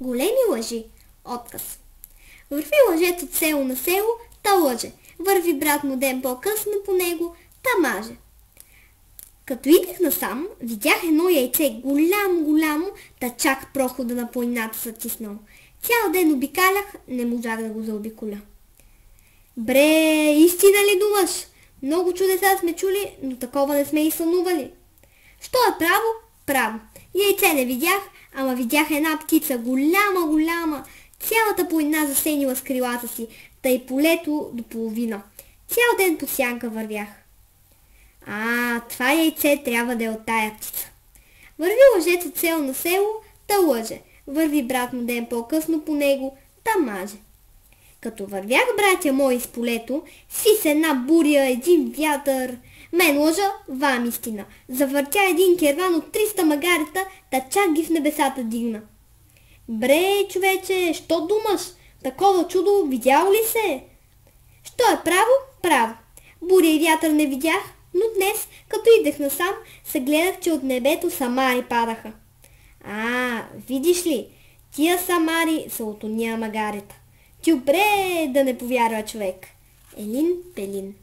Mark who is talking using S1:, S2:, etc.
S1: Големи лъжи. Отказ. Върви лъжец от село на село, та лъже. Върви брат му ден по-късно по него, та маже. Като идех насам, видях едно яйце голямо, та чак прохода на планината са тиснал. Цял ден обикалях, не можах да го заобиколя. Бре, истина ли думаш? Много чудеса сме чули, но такова не сме и сънували. Що е право? Право. Яйце не видях, ама видях една птица голяма. Цялата планина засенила с крилата си, та и полето до половина. Цял ден по сянка вървях. Това яйце трябва да е от тая птица. Върви лъжец от село на село, та лъже. Върви брат му ден по-късно по него, та маже. Като вървях, братя мои, с полето, си с една буря, един вятър. Мен лъжа, вам истина. Завъртя един керван от 300 магарета, та чак ги в небесата дигна. Бре, човече, що думаш? Такова чудо видял ли се? Що е право? Право. Буря и вятър не видях, но днес, като идех насам, се гледах, че от небето самари падаха. Видиш ли, тия самари са от ония магарета. Тюбре, да не повярва човек. Елин Пелин.